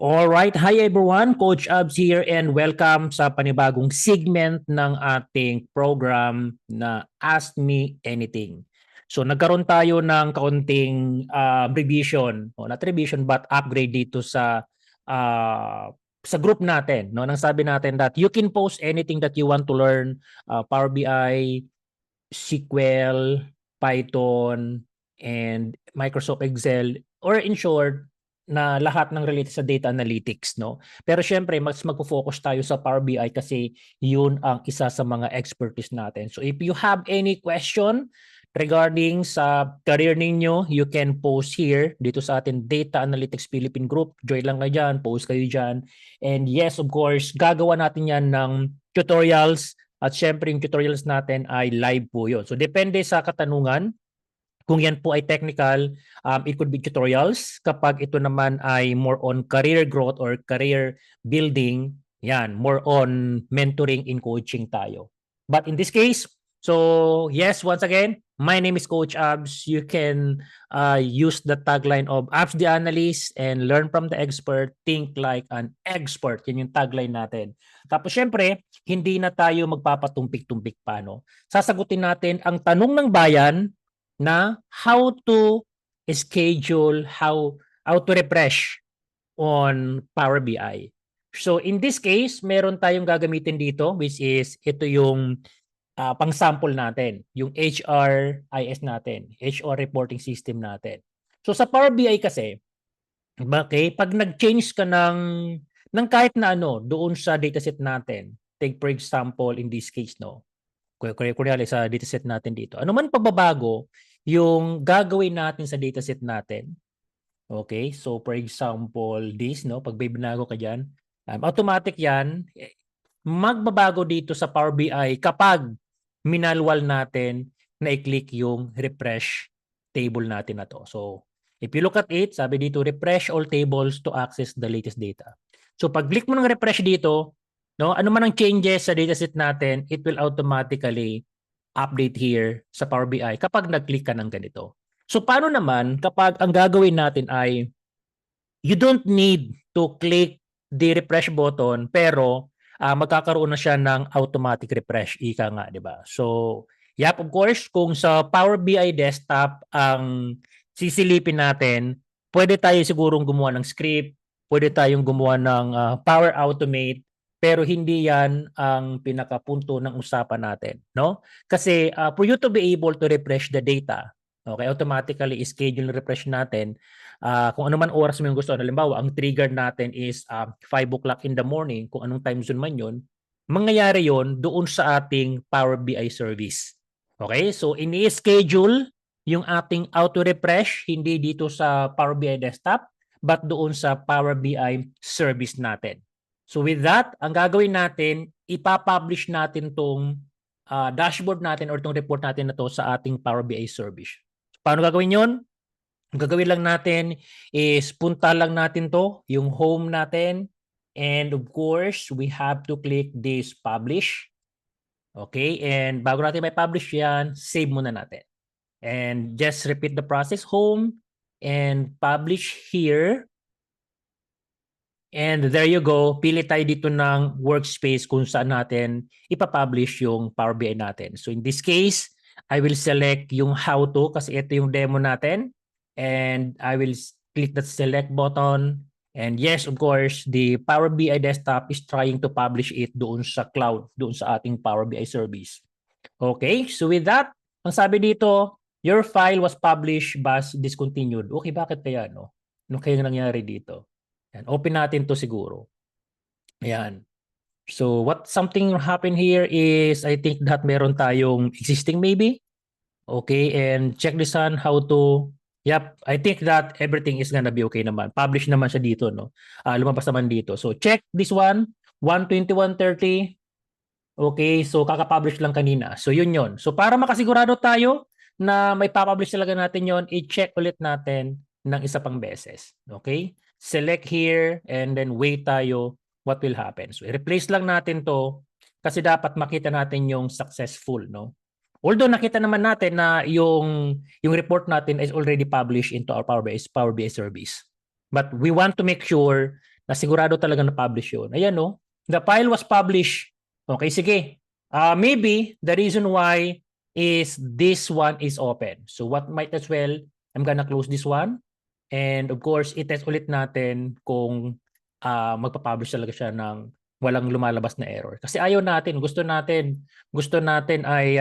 All right, hi everyone, Coach Abs here and welcome sa panibagong segment ng ating program na Ask Me Anything. So nagkaroon tayo ng kaunting revision, o not revision but upgrade dito sa group natin, no? Nang sabi natin that you can post anything that you want to learn, Power BI, SQL, Python, and Microsoft Excel, or in short, na lahat ng related sa data analytics, no? Pero syempre, mas magfo-focus tayo sa Power BI kasi yun ang isa sa mga expertise natin. So if you have any question regarding sa career ninyo, you can post here dito sa ating Data Analytics Philippine Group. Join lang kayo dyan, post kayo dyan. And yes, of course, gagawa natin yan ng tutorials. At syempre, yung tutorials natin ay live po yun. So, depende sa katanungan. Kung yan po ay technical, it could be tutorials. Kapag ito naman ay more on career growth or career building, yan, more on mentoring in coaching tayo. But in this case, so yes, once again, my name is Coach Abs. You can use the tagline of Abs the Analyst and learn from the expert, think like an expert. Yan yung tagline natin. Tapos syempre, hindi na tayo magpapatumpik-tumpik pa, no? Sasagutin natin ang tanong ng bayan na how to schedule, how to refresh on Power BI. So in this case, meron tayong gagamitin dito which is ito yung pang-sample natin, yung HRIS natin, HR reporting system natin. So sa Power BI kasi, okay, pag nag-change ka ng kahit na ano doon sa dataset natin, take for example in this case, no, kunyari sa dataset natin dito, ano man pagbabago yung gagawin natin sa dataset natin. Okay, so for example, this, no, pag may binago ka dyan, automatic yan, magbabago dito sa Power BI kapag minalwal natin na i-click yung refresh table natin na to. So, if you look at it, sabi dito, refresh all tables to access the latest data. So, pag click mo ng refresh dito, no, ano man ang changes sa dataset natin, it will automatically update here sa Power BI kapag nag-click ka ng ganito. So, paano naman kapag ang gagawin natin ay you don't need to click the refresh button pero magkakaroon na siya ng automatic refresh, ika nga, di ba? So, yep, of course, kung sa Power BI desktop ang sisilipin natin, pwede tayo sigurong gumawa ng script, pwede tayong gumawa ng Power Automate, pero hindi yan ang pinakapunto ng usapan natin, no? Kasi for you to be able to refresh the data, okay, automatically schedule refresh natin, kung ano man oras mo yung gusto. Halimbawa, ang trigger natin is 5 o'clock in the morning, kung anong time zone man yun, mangyayari yon doon sa ating Power BI service. Okay? So, ini-schedule yung ating auto-refresh, hindi dito sa Power BI desktop, but doon sa Power BI service natin. So, with that, ang gagawin natin, ipapublish natin tong dashboard natin or tong report natin na to sa ating Power BI service. Paano gagawin yon? Ang gagawin lang natin is punta lang natin to, yung home natin. And of course, we have to click this publish. Okay, and bago natin may publish yan, save muna natin. And just repeat the process, home, and publish here. And there you go, pili tayo dito ng workspace kung saan natin ipapublish yung Power BI natin. So in this case, I will select yung how to kasi ito yung demo natin. And I will click the select button. And yes, of course, the Power BI desktop is trying to publish it doon sa cloud, doon sa ating Power BI service. Okay, so with that, ang sabi dito, your file was published but discontinued. Okay, bakit kaya, no? Ano kaya nangyari dito? Yan, open natin to siguro. Ayan. So what something happened here is I think that meron tayong existing maybe. Okay, and check this on how to, yep, I think that everything is gonna be okay naman. Publish naman siya dito, no? Lumabas naman dito. So check this one, 121.30. Okay, so kaka-publish lang kanina. So yun yun. So para makasigurado tayo na may papublish talaga natin yon, i-check ulit natin ng isa pang beses. Okay? Select here and then wait tayo what will happen. So i-replace lang natin to kasi dapat makita natin yung successful, no? Although nakita naman natin na yung report natin is already published into our Power BI service. But we want to make sure na sigurado talaga na-publish yun. Ayan, no? The file was published. Okay, sige. Maybe the reason why is this one is open. So what might as well, I'm gonna close this one. And of course, i-test ulit natin kung magpa-publish talaga siya ng walang lumalabas na error. Kasi ayaw natin, gusto natin ay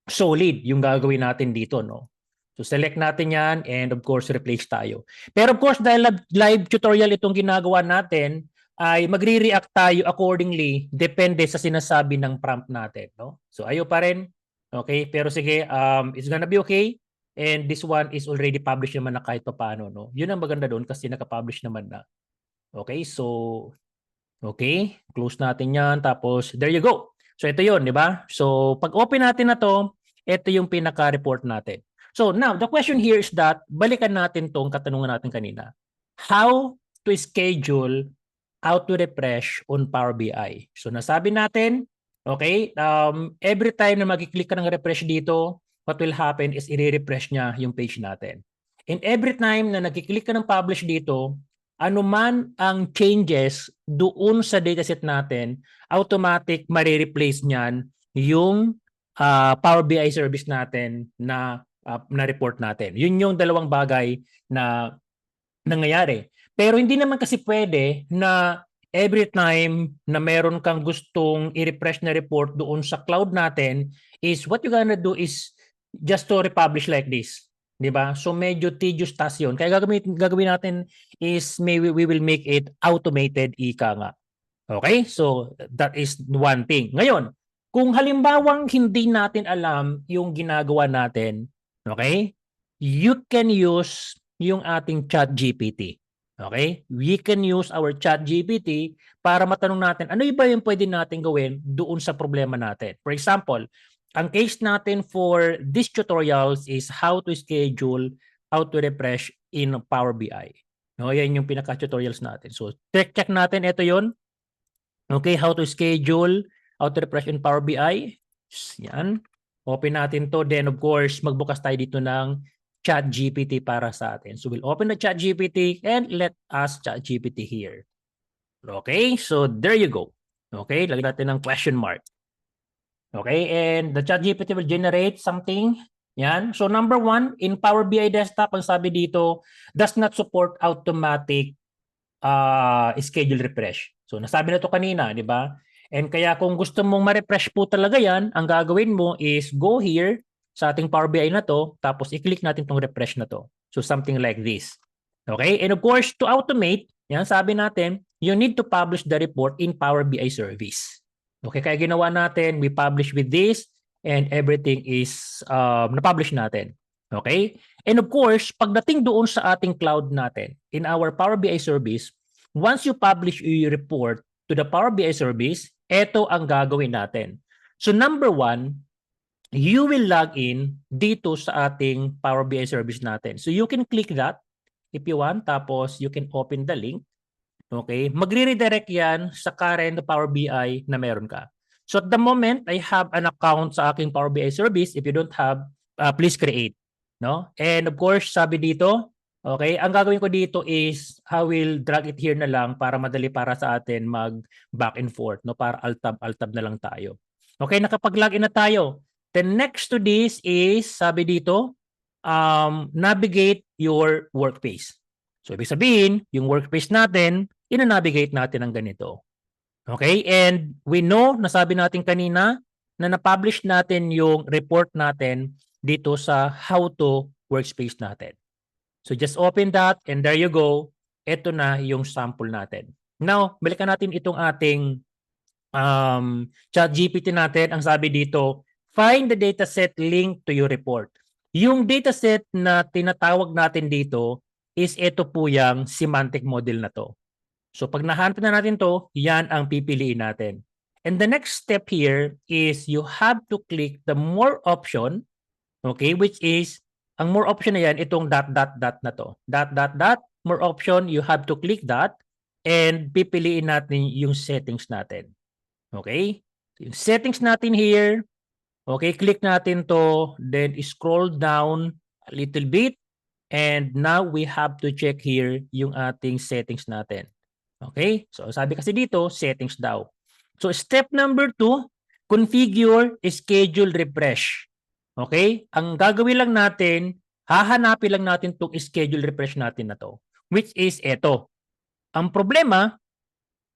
solid yung gagawin natin dito, no? So select natin yan and of course replace tayo. Pero of course dahil live tutorial itong ginagawa natin, ay magre-react tayo accordingly depende sa sinasabi ng prompt natin, no? So ayaw pa rin. Okay, pero sige, it's gonna be okay. And this one is already published naman na kahit pa paano, no? Yun ang maganda doon kasi naka-publish naman na. Okay, so okay, close natin yan. Tapos there you go. So ito yun, di ba? So pag open natin na to, ito yung pinaka-report natin. So now, the question here is that, balikan natin tong katanungan natin kanina. How to schedule auto-refresh on Power BI. So nasabi natin, okay, every time na mag-click ka ng refresh dito, what will happen is i-refresh niya yung page natin. And every time na nag-click ka ng publish dito, anuman ang changes doon sa dataset natin, automatic marireplace niyan yung Power BI service natin na report natin. Yun yung dalawang bagay na nangyayari. Pero hindi naman kasi pwede na every time na meron kang gustong i-refresh na report doon sa cloud natin is what you're gonna do is just to republish like this. 'Di ba? So medyo tedious task 'yon. Kaya gagawin natin is maybe we will make it automated ika nga. Okay? So that is one thing. Ngayon, kung halimbawang hindi natin alam yung ginagawa natin, okay? You can use yung ating ChatGPT. Okay? We can use our ChatGPT para matanong natin ano ba yung pwede natin gawin doon sa problema natin. For example, ang case natin for this tutorials is how to schedule auto-refresh in Power BI. No, yan yung pinaka-tutorials natin. So, check natin. Ito yon. Okay, how to schedule auto-refresh in Power BI. Yan. Open natin to. Then, of course, magbukas tayo dito ng ChatGPT para sa atin. So we'll open the ChatGPT and let us ChatGPT here. Okay, so there you go. Okay, lagyan natin ng question mark. Okay, and the ChatGPT will generate something. Yan. So number 1, in Power BI Desktop, ang sabi dito, does not support automatic schedule refresh. So nasabi na to kanina, di ba? And kaya kung gusto mong ma-refresh po talaga yan, ang gagawin mo is go here sa ating Power BI na to, tapos i-click natin tong refresh na to. So something like this. Okay? And of course, to automate, yan sabi natin, you need to publish the report in Power BI service. Okay, kaya ginawa natin, we publish with this, and everything is na-publish natin. Okay? And of course, pagdating doon sa ating cloud natin, in our Power BI service, once you publish your report to the Power BI service, ito ang gagawin natin. So number 1, you will log in dito sa ating Power BI service natin. So you can click that if you want, tapos you can open the link. Okay? Magre-redirect yan sa current Power BI na meron ka. So at the moment, I have an account sa aking Power BI service. If you don't have, please create. No? And of course, sabi dito, okay, ang gagawin ko dito is I will drag it here na lang para madali para sa atin mag back and forth, no? Para alt-tab na lang tayo. Okay, nakapag-login na tayo. Then next to this is, sabi dito, navigate your workspace. So ibig sabihin, yung workspace natin, ina-navigate natin ng ganito. Okay, and we know, nasabi natin kanina, na na-publish natin yung report natin dito sa how to workspace natin. So just open that and there you go. Ito na yung sample natin. Now, balikan natin itong ating ChatGPT natin. Ang sabi dito, find the dataset link to your report. Yung dataset na tinatawag natin dito is ito po yung semantic model na to. So pag nahanap na natin to, yan ang pipiliin natin. And the next step here is you have to click the more option, okay, which is, ang more option na yan, itong dot na to. Dot, more option, you have to click that and pipiliin natin yung settings natin. Okay? Yung settings natin here, okay, click natin to, then scroll down a little bit, and now we have to check here yung ating settings natin. Okay? So sabi kasi dito, settings daw. So step number 2, configure schedule refresh. Okay? Ang gagawin lang natin, hahanapin lang natin itong schedule refresh natin na to, which is ito. Ang problema,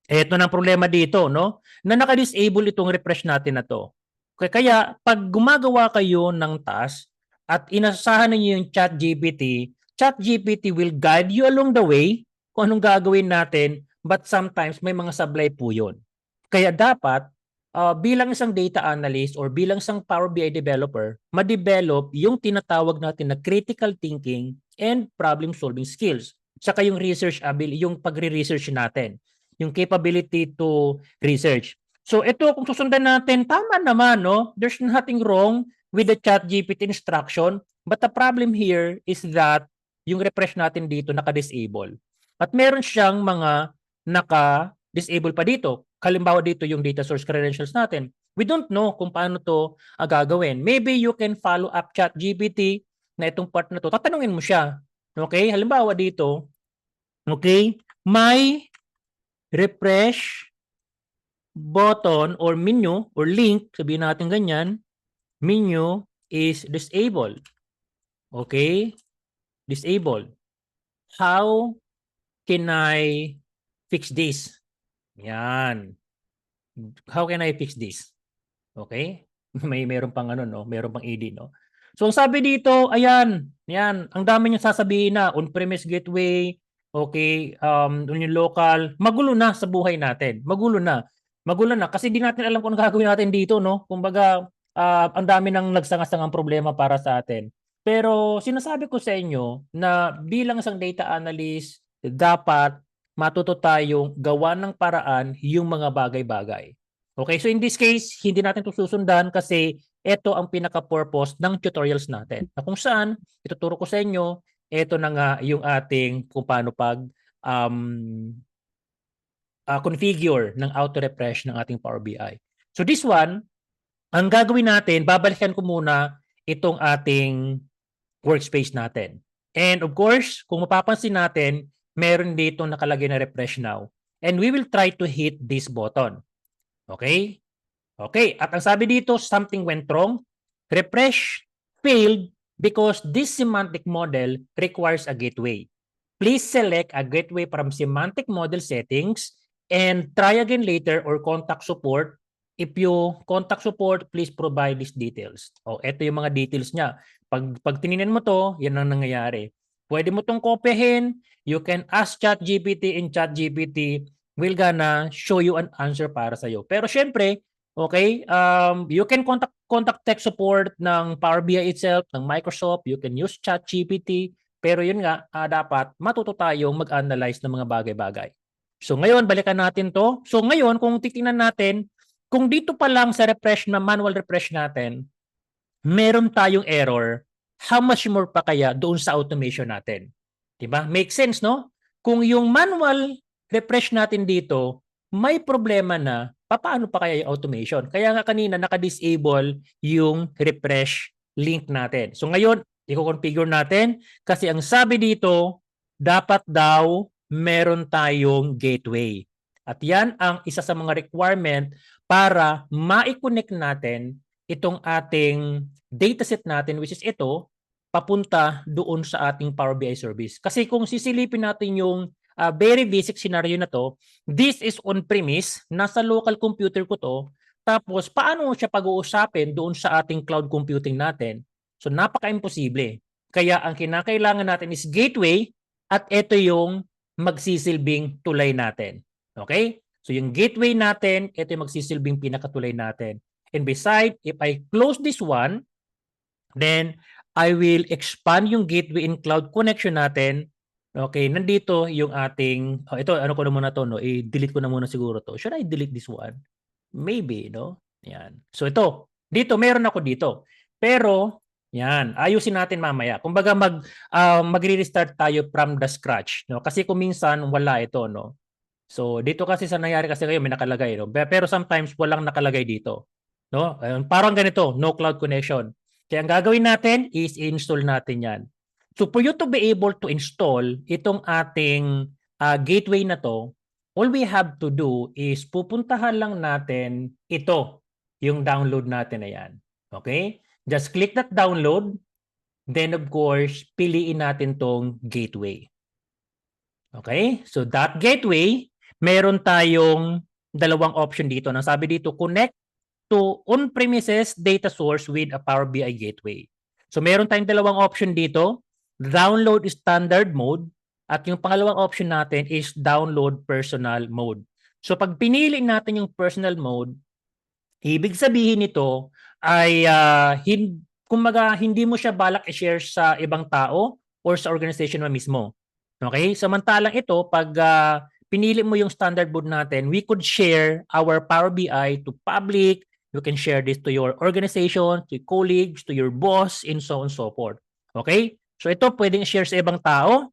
ito na ang problema dito, no? Na naka-disable itong refresh natin na to. Okay, kaya pag gumagawa kayo ng task at inasahan niyo yung ChatGPT, ChatGPT will guide you along the way kung anong gagawin natin, but sometimes may mga sablay po yun. Kaya dapat bilang isang data analyst or bilang isang Power BI developer, ma-develop yung tinatawag natin na critical thinking and problem solving skills. Saka yung research ability, yung pagre-research natin, yung capability to research. So ito kung susundan natin, tama naman, no? There's nothing wrong with the ChatGPT instruction, but the problem here is that yung refresh natin dito naka-disable. At meron siyang mga naka-disable pa dito. Halimbawa dito yung data source credentials natin. We don't know kung paano to gagawin. Maybe you can follow up ChatGPT na itong part na to. Tatanungin mo siya. Okay? Halimbawa dito, okay, may refresh button or menu or link, sabihin natin ganyan, menu is disabled. Okay? Disabled. How can I fix this? Yan. How can I fix this? Okay? Meron pang ano, no? Meron pang AD, no? So, ang sabi dito, ayan, yan, ang dami niyang sasabihin na on-premise gateway, okay, yung local, magulo na sa buhay natin. Magulo na. Magulo na kasi di natin alam kung ano gagawin natin dito, no? Kumbaga, ang dami nang nagsangasangang problema para sa atin. Pero sinasabi ko sa inyo na bilang isang data analyst, dapat matuto tayong gawa ng paraan yung mga bagay-bagay. Okay, so in this case, hindi natin ito susundan kasi ito ang pinaka-purpose ng tutorials natin. Na kung saan, ituturo ko sa inyo, ito na nga yung ating kung paano configure ng auto-refresh ng ating Power BI. So this one, ang gagawin natin, babalikan ko muna itong ating workspace natin. And of course, kung mapapansin natin, meron dito nakalagay na refresh now. And we will try to hit this button. Okay? Okay, at ang sabi dito, something went wrong. Refresh failed because this semantic model requires a gateway. Please select a gateway from semantic model settings and try again later or contact support. If you contact support, please provide these details. O, ito yung mga details niya. Pag tinignan mo to, yan ang nangyayari. Pwede mo tong kopyahin. You can ask ChatGPT and ChatGPT will gonna show you an answer para sa'yo. Pero syempre, okay, you can contact tech support ng Power BI itself, ng Microsoft. You can use ChatGPT. Pero yun nga, dapat matuto tayong mag-analyze ng mga bagay-bagay. So ngayon, balikan natin to. So ngayon, kung titingnan natin, kung dito pa lang sa refresh na manual refresh natin, meron tayong error, how much more pa kaya doon sa automation natin? Diba? Make sense, no? Kung yung manual refresh natin dito, may problema na, paano pa kaya yung automation? Kaya nga kanina naka-disable yung refresh link natin. So ngayon, i-configure natin kasi ang sabi dito, dapat daw meron tayong gateway. At yan ang isa sa mga requirement para ma-connect natin itong ating dataset natin, which is ito, papunta doon sa ating Power BI service. Kasi kung sisilipin natin yung very basic scenario na to, this is on-premise, nasa local computer ko to, tapos paano siya pag-uusapin doon sa ating cloud computing natin? So napaka-imposible. Kaya ang kinakailangan natin is gateway at ito yung magsisilbing tulay natin. Okay? So yung gateway natin, ito yung magsisilbing pinakatulay natin. And beside, if I close this one, then I will expand yung gateway in cloud connection natin. Okay, nandito yung ating, ito, ano ko na muna to, no? I-delete ko na muna siguro to. Should I delete this one? Maybe, no? Yan. So ito, dito, meron ako dito. Pero, yan, ayusin natin mamaya. Kumbaga magre-restart tayo from the scratch, no? Kasi kung minsan wala ito, no? So dito kasi sa nangyari kasi ngayon may nakalagay, no? Pero sometimes walang nakalagay dito, no? Parang ganito, no cloud connection. Kaya ang gagawin natin is install natin 'yan. So for you to be able to install itong ating gateway na to, all we have to do is pupuntahan lang natin ito, yung download natin na yan. Okay? Just click that download. Then of course, piliin natin tong gateway. Okay? So that gateway, meron tayong dalawang option dito. Nang sabi dito, connect to on-premises data source with a Power BI gateway. So meron tayong dalawang option dito. Download standard mode at yung pangalawang option natin is download personal mode. So pag pinili natin yung personal mode, ibig sabihin nito ay kumbaga hindi mo siya balak i-share sa ibang tao or sa organization mo mismo. Okay? Samantalang ito, pag pinili mo yung standard mode natin, we could share our Power BI to public. You can share this to your organization, to your colleagues, to your boss, and so on and so forth. Okay? So ito pwedeng share sa ibang tao.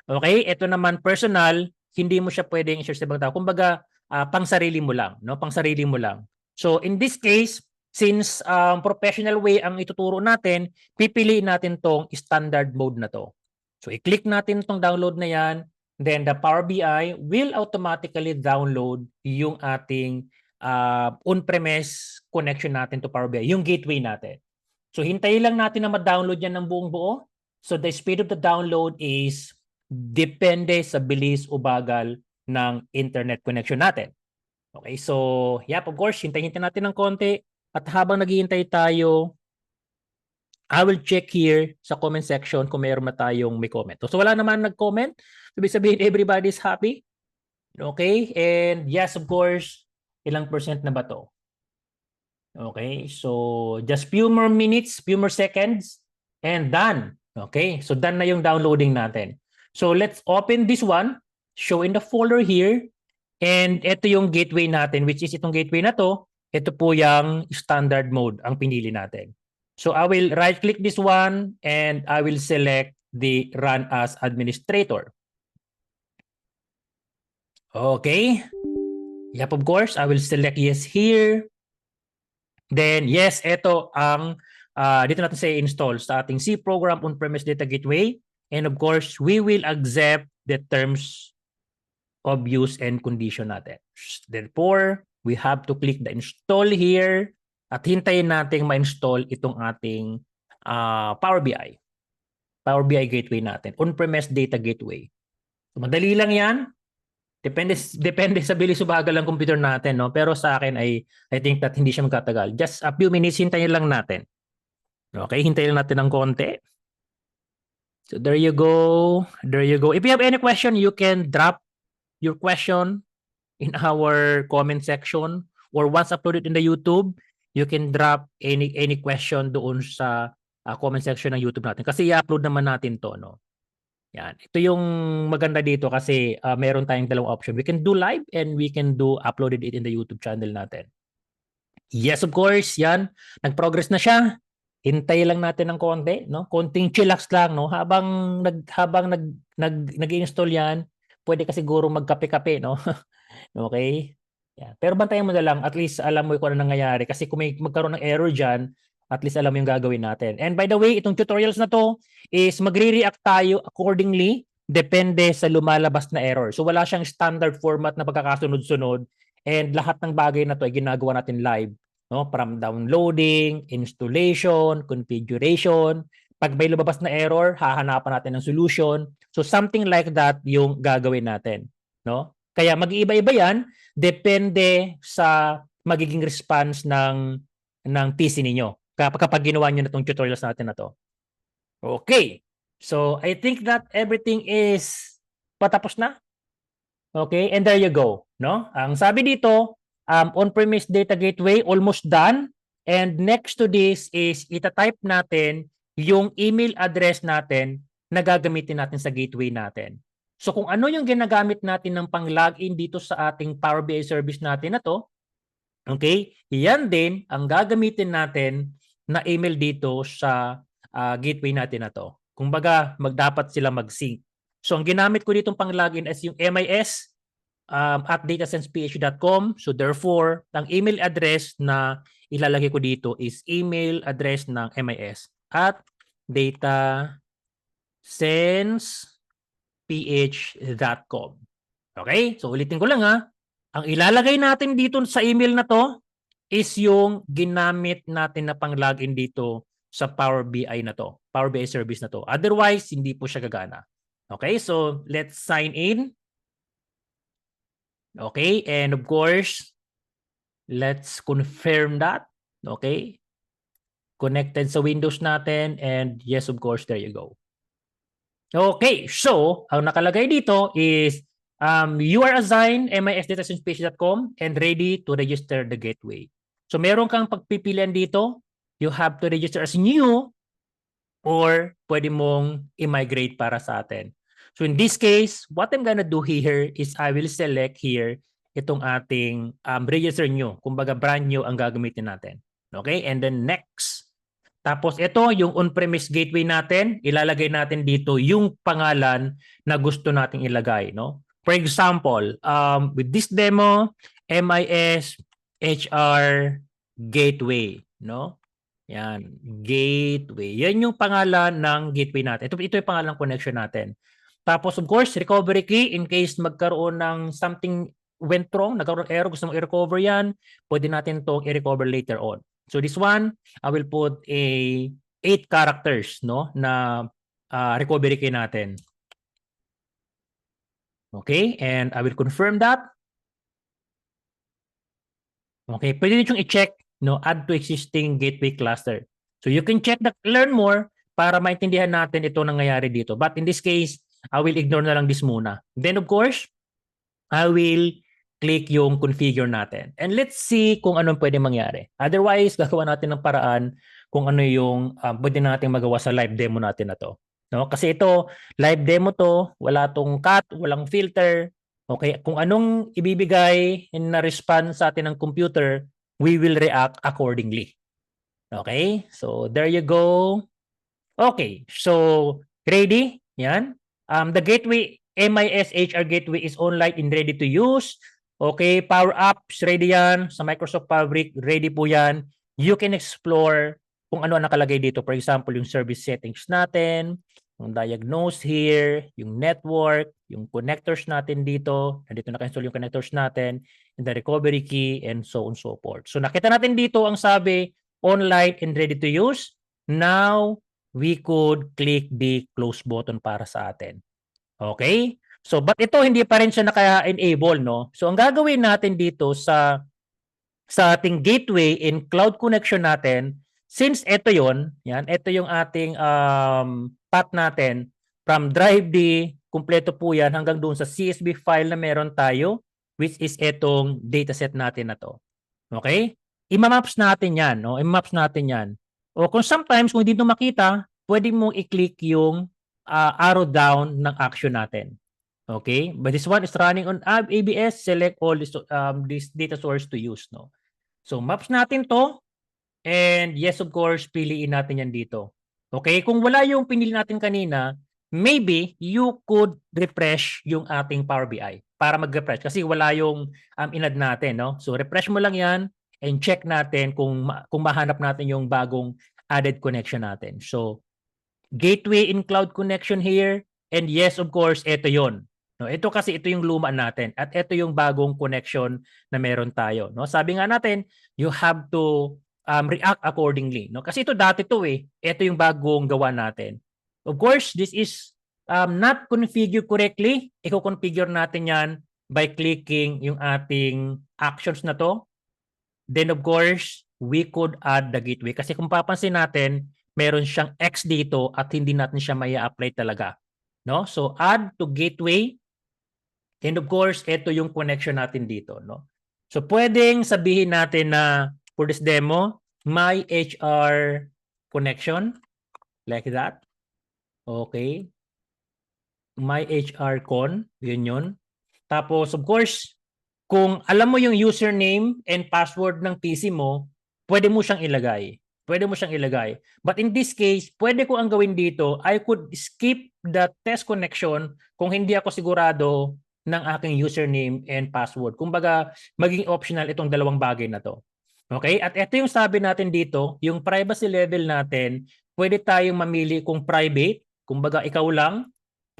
Okay? Ito naman personal, hindi mo siya pwedeng share sa ibang tao. Kumbaga, pang sarili mo lang, no? Pang sarili mo lang. So in this case, since professional way ang ituturo natin, pipiliin natin tong standard mode na to. So i-click natin tong download na yan, then the Power BI will automatically download yung ating on-premise connection natin to Power BI, yung gateway natin. So hintayin lang natin na ma-download yan ng buong buo. So the speed of the download is depende sa bilis o bagal ng internet connection natin. Okay, so yeah, of course, hintayin natin ng konti. At habang naghihintay tayo, I will check here sa comment section kung mayroon na tayong may comment. So wala naman nag-comment. Ibig sabihin, everybody's happy. Okay, and yes, of course, ilang percent na ba to? Okay, so just few more minutes, few more seconds, and done. Okay, so done na yung downloading natin. So let's open this one, show in the folder here, and ito yung gateway natin, which is itong gateway na to, ito po yung standard mode ang pinili natin. So I will right-click this one and I will select the Run as Administrator. Okay. Yep, of course, I will select yes here. Then yes, ito ang dito natin sa install sa ating C program on-premise data gateway. And of course, we will accept the terms of use and condition natin. Therefore, we have to click the install here at hintayin nating ma-install itong ating Power BI. Power BI gateway natin. On-premise data gateway. So, madali lang yan. Depende sa bilis o bagal ng computer natin. No? Pero sa akin I think that hindi siya magkatagal. Just a few minutes, hintayin lang natin. Okay, hintayin lang natin ng konti. So there you go. There you go. If you have any question, you can drop your question in our comment section, or once uploaded in the YouTube, you can drop any question doon sa comment section ng YouTube natin kasi i-upload naman natin to, no. Yan. Ito yung maganda dito kasi meron tayong dalawang option. We can do live and we can do uploaded it in the YouTube channel natin. Yes, of course, yan. Nag-progress na siya. Hintay lang natin ng konti, no? Konting chillax lang, no? Habang nag-install yan, pwede ka siguro magkape-kape, no? Okay? Yeah. Pero bantayan mo na lang, at least alam mo kung ano nangyayari. Kasi kung may magkaroon ng error dyan, at least alam mo yung gagawin natin. And by the way, itong tutorials na to is magre-react tayo accordingly depende sa lumalabas na error. So wala siyang standard format na pagkakasunod-sunod, and lahat ng bagay na to ay ginagawa natin live. No? From downloading, installation, configuration. Pag may lumabas na error, hahanapan natin ng solution. So something like that yung gagawin natin. No? Kaya mag-iiba-iba yan, depende sa magiging response ng PC ninyo kapag ginawa nyo na itong tutorials natin na to. Okay. So, I think that everything is patapos na. Okay. And there you go. No? Ang sabi dito, on-premise data gateway, almost done. And next to this is itatype natin yung email address natin na gagamitin natin sa gateway natin. So kung ano yung ginagamit natin ng pang-login dito sa ating Power BI service natin na to, okay, yan din ang gagamitin natin na email dito sa gateway natin na to. Kumbaga, dapat sila mag-sync. So ang ginamit ko ditong pang-login is yung MIS at datasenseph.com. So therefore, ang email address na ilalagay ko dito is email address ng MIS at datasenseph.com. Okay? So ulitin ko lang ha. Ang ilalagay natin dito sa email na to is yung ginamit natin na pang-login dito sa Power BI na to. Power BI service na to. Otherwise, hindi po siya gagana. Okay? So let's sign in. Okay? And of course, let's confirm that. Okay? Connected sa Windows natin. And yes, of course, there you go. Okay, so ang nakalagay dito is you are assigned misdatasciencepage.com and ready to register the gateway. So meron kang pagpipilian dito. You have to register as new or pwede mong i-migrate para sa atin. So in this case, what I'm gonna do here is I will select here itong ating register new. Kumbaga brand new ang gagamitin natin. Okay, and then next. Tapos ito, yung on-premise gateway natin, ilalagay natin dito yung pangalan na gusto nating ilagay. No? For example, with this demo, MIS HR Gateway. No? Yan, gateway. Yan yung pangalan ng gateway natin. Ito yung pangalan ng connection natin. Tapos of course, recovery key in case magkaroon ng something went wrong, nagkaroon ng error, gusto mong i-recover yan, pwede natin itong i-recover later on. So this one, I will put a 8 characters no na recovery key natin. Okay, and I will confirm that. Okay, pwede niyo i-check no add to existing gateway cluster. So you can check that, learn more para maintindihan natin ito nangyayari dito. But in this case, I will ignore na lang this muna. Then of course, I will click yung configure natin. And let's see kung anong pwede mangyari. Otherwise, gagawa natin ng paraan kung ano yung pwede natin magawa sa live demo natin na to. No? Kasi ito, live demo to, wala tong cut, walang filter. Okay, kung anong ibibigay na response sa atin ng computer, we will react accordingly. Okay? So there you go. Okay, so ready? Yan. The gateway MISHR gateway is online and ready to use. Okay, Power Apps, ready yan. Sa Microsoft Fabric, ready po yan. You can explore kung ano ang nakalagay dito. For example, yung service settings natin, yung diagnose here, yung network, yung connectors natin dito. Nandito naka-install yung connectors natin, and the recovery key, and so on so forth. So nakita natin dito ang sabi, online and ready to use. Now, we could click the close button para sa atin. Okay? So, but ito hindi pa rin siya naka-enable, no? So, ang gagawin natin dito sa ating gateway in cloud connection natin, since ito yon, yan, ito yung ating path natin from drive D, kumpleto po yan hanggang doon sa CSV file na meron tayo, which is itong dataset natin na to. Okay? Ima-maps natin yan, no? Ima-maps natin yan. O kung sometimes, kung hindi ito makita, pwede mong i-click yung arrow down ng action natin. Okay? But this one is running on ABS. Select all this data source to use. No? So, maps natin to. And yes, of course, piliin natin yan dito. Okay? Kung wala yung pinili natin kanina, maybe you could refresh yung ating Power BI para mag-refresh. Kasi wala yung inad natin. No? So, refresh mo lang yan and check natin kung mahanap natin yung bagong added connection natin. So, gateway in cloud connection here. And yes, of course, ito yon. No, ito kasi ito yung luma natin at ito yung bagong connection na meron tayo. No, sabi nga natin, you have to react accordingly. No, kasi ito dati to eh. Ito yung bagong gawa natin. Of course, this is not configured correctly. Iko-configure natin yan by clicking yung ating actions na to. Then of course, we could add the gateway. Kasi kung papansin natin, meron siyang X dito at hindi natin siya may apply talaga. No? So add to gateway. And of course, ito yung connection natin dito. No? So pwedeng sabihin natin na for this demo, my HR connection. Like that. Okay. My HR con. Yun yun. Tapos of course, kung alam mo yung username and password ng PC mo, pwede mo siyang ilagay. Pwede mo siyang ilagay. But in this case, pwede ko ang gawin dito, I could skip the test connection kung hindi ako sigurado ng aking username and password. Kumbaga, maging optional itong dalawang bagay na to. Okay? At ito yung sabi natin dito, yung privacy level natin, pwede tayong mamili kung private, kumbaga ikaw lang,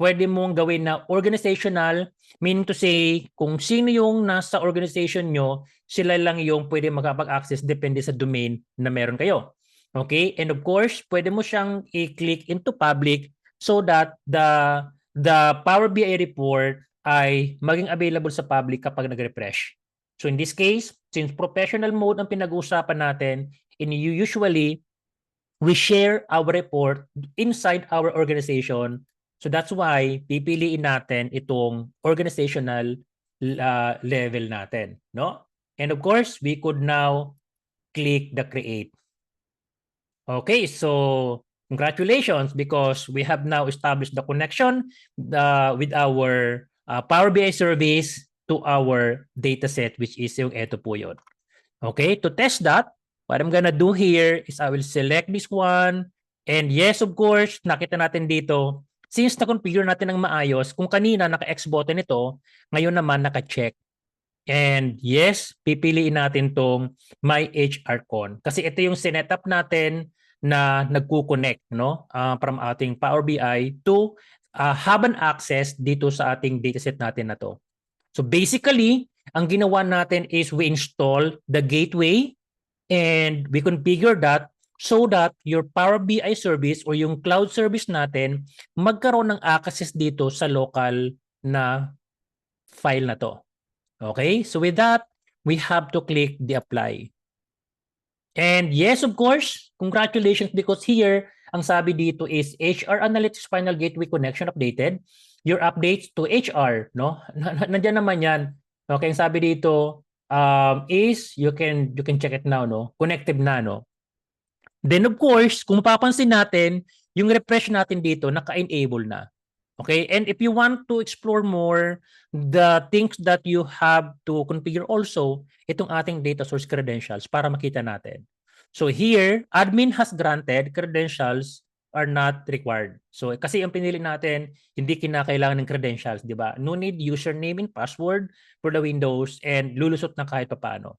pwede mong gawin na organizational, meaning to say, kung sino yung nasa organization nyo, sila lang yung pwede makapag-access depende sa domain na meron kayo. Okay? And of course, pwede mo siyang i-click into public so that the Power BI report ay maging available sa public kapag nag-refresh. So in this case, since professional mode ang pinag-uusapan natin, usually we share our report inside our organization. So that's why pipiliin natin itong organizational level natin, no? And of course, we could now click the create. Okay, so congratulations because we have now established the connection with our Power BI service to our dataset, which is yung eto po yun. Okay, to test that, what I'm gonna do here is I will select this one. And yes, of course, nakita natin dito, since na-configure natin ng maayos, kung kanina naka-X button ito, ngayon naman naka-check. And yes, pipiliin natin tong My HR Con. Kasi ito yung sinetup natin na nagko-connect, no? From ating Power BI to have an access dito sa ating dataset natin na to. So basically, ang ginawa natin is we install the gateway and we configure that so that your Power BI service or yung cloud service natin magkaroon ng access dito sa local na file na to. Okay? So with that, we have to click the apply. And yes, of course, congratulations because here, ang sabi dito is HR Analytics Final Gateway Connection updated. Your updates to HR, no? Nandiyan naman yan. Okay, ang sabi dito is you can check it now, no? Connected na, no? Then of course, kung mapapansin natin, yung refresh natin dito naka-enable na. Okay? And if you want to explore more the things that you have to configure also, itong ating data source credentials para makita natin. So here, admin has granted, credentials are not required. So kasi ang pinili natin, hindi kinakailangan ng credentials, di ba? No need username and password for the Windows and lulusot na kahit paano.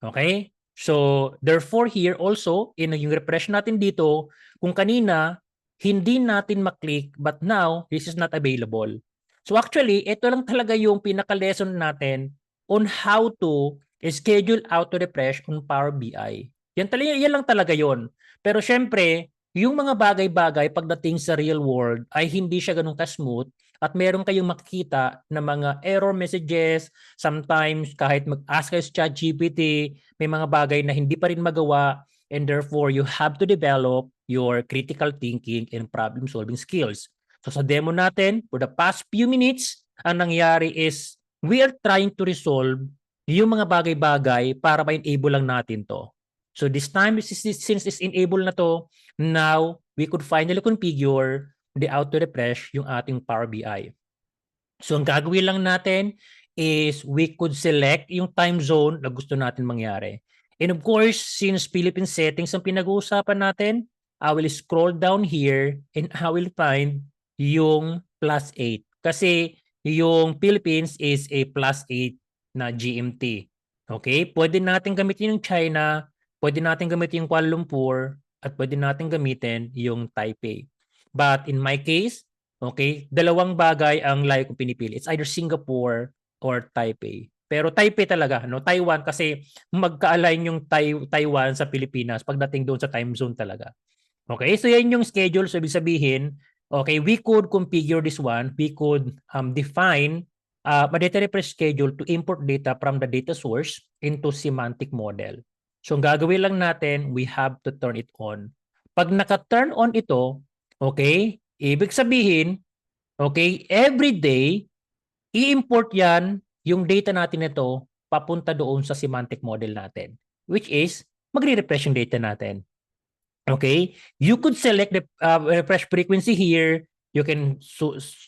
Okay? So therefore here also, in yung refresh natin dito, kung kanina, hindi natin maklik but now, this is not available. So actually, ito lang talaga yung pinaka-lesson natin on how to schedule auto-refresh on Power BI. Yan lang talaga yon. Pero syempre, yung mga bagay-bagay pagdating sa real world ay hindi siya ganun ka-smooth at meron kayong makikita na mga error messages, sometimes kahit mag-ask kayo sa ChatGPT, may mga bagay na hindi pa rin magawa and therefore you have to develop your critical thinking and problem solving skills. So sa demo natin, for the past few minutes, ang nangyari is we are trying to resolve yung mga bagay-bagay para ma-enable lang natin to. So this time, since it's enable na to, now we could finally configure the auto-refresh yung ating Power BI. So ang gagawin lang natin is we could select yung time zone na gusto natin mangyari. And of course, since Philippine settings ang pinag-uusapan natin, I will scroll down here and I will find yung +8. Kasi yung Philippines is a +8 na GMT. Okay? Pwede natin gamitin yung China, pwede natin gamitin yung Kuala Lumpur, at pwede natin gamitin yung Taipei. But in my case, okay, dalawang bagay ang like kong pinipili. It's either Singapore or Taipei. Pero Taipei talaga, no? Taiwan kasi magka-align yung Taiwan sa Pilipinas pagdating doon sa time zone talaga. Okay, so yan yung schedule. So ibig sabihin, okay, we could configure this one. We could define a data refresh schedule to import data from the data source into semantic model. So ang gagawin lang natin, we have to turn it on. Pag naka-turn on ito, okay, ibig sabihin, okay, every day, i-import yan, yung data natin ito, papunta doon sa semantic model natin, which is, magre-refresh yung data natin. Okay, you could select the refresh frequency here. You can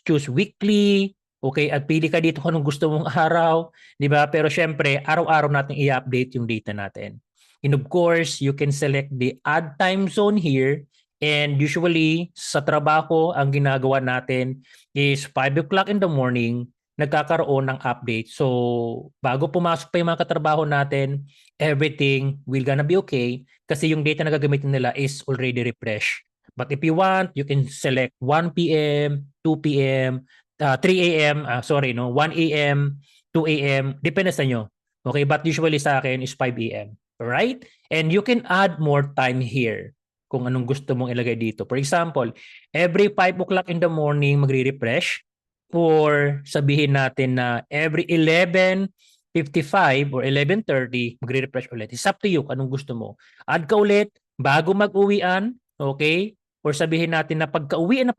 choose weekly. Okay, at pili ka dito kung anong gusto mong araw, di ba? Pero syempre, araw-araw natin i-update yung data natin. And of course, you can select the add time zone here. And usually, sa trabaho, ang ginagawa natin is 5 o'clock in the morning, nagkakaroon ng update. So, bago pumasok pa yung mga katrabaho natin, everything will gonna be okay kasi yung data na gagamitin nila is already refreshed. But if you want, you can select 1 p.m., 2 p.m., 3 a.m., sorry, no, 1 a.m., 2 a.m., depende sa inyo. Okay, but usually sa akin is 5 a.m. Right? And you can add more time here kung anong gusto mong ilagay dito. For example, every 5 o'clock in the morning magre-refresh, or sabihin natin na every 11:55 or 11:30 magre-refresh ulit. It's up to you kung anong gusto mo. Add ka ulit bago mag-uwian, okay? Or sabihin natin na pagka-uwian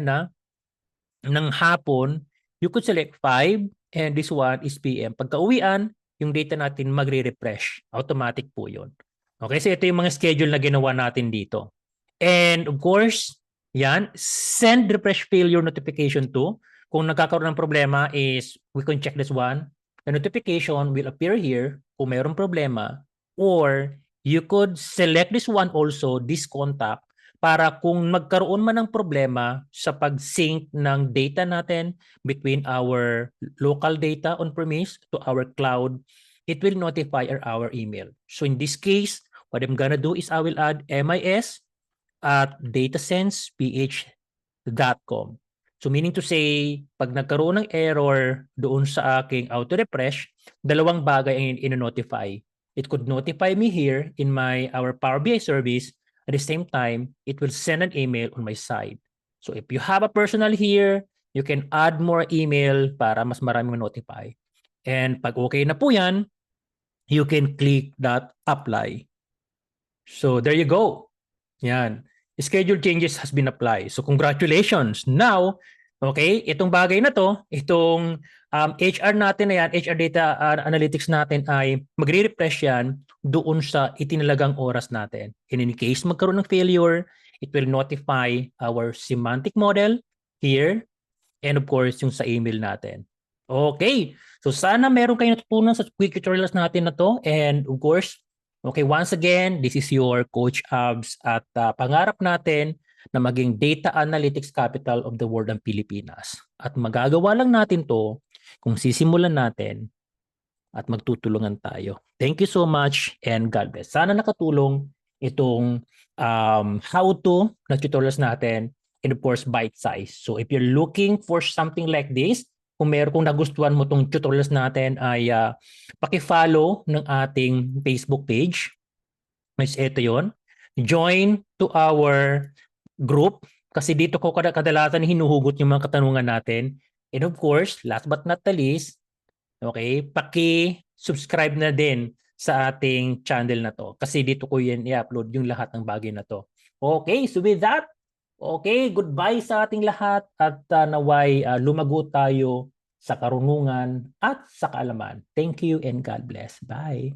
na ng hapon, you could select 5 and this one is PM. Pagka-uwian, yung data natin magre-refresh. Automatic po yun. Okay, so ito yung mga schedule na ginawa natin dito. And of course, yan, send refresh failure notification to. Kung nagkakaroon ng problema is, we can check this one. The notification will appear here kung mayroong problema, or you could select this one also, this contact, para kung magkaroon man ng problema sa pag-sync ng data natin between our local data on-premise to our cloud, it will notify our email. So in this case, what I'm gonna do is I will add mis@datasenseph.com. So meaning to say, pag nagkaroon ng error doon sa aking auto-refresh, dalawang bagay ang ino-notify. It could notify me here in our Power BI service. At the same time, it will send an email on my side. So if you have a personal here, you can add more email para mas maraming notify. And pag okay na po yan, you can click that apply. So there you go. Yan. Schedule changes has been applied. So congratulations. Now, okay, itong bagay na to, itong HR natin na yan, HR data analytics natin ay magre-refresh yan doon sa itinalagang oras natin. And in case magkaroon ng failure, it will notify our semantic model here, and of course yung sa email natin. Okay, so sana meron kayong natutunan sa quick tutorials natin na to, and of course, okay, once again, this is your Coach Abs, at pangarap natin na maging data analytics capital of the world ang Pilipinas. At magagawa lang natin to kung sisimulan natin at magtutulungan tayo. Thank you so much and God bless. Sana nakatulong itong how-to na tutorials natin, and of course bite size. So if you're looking for something like this, kung nagustuhan mo itong tutorials natin, ay paki-follow ng ating Facebook page. Mas ito yon. Join to our group, kasi dito ko kadalasan hinuhugot yung mga katanungan natin. And of course, last but not the least, okay, paki-subscribe na din sa ating channel na to, kasi dito ko yan i-upload yung lahat ng bagay na to. Okay, so with that, okay, goodbye sa ating lahat, at naway lumago tayo sa karunungan at sa kaalaman. Thank you and God bless. Bye.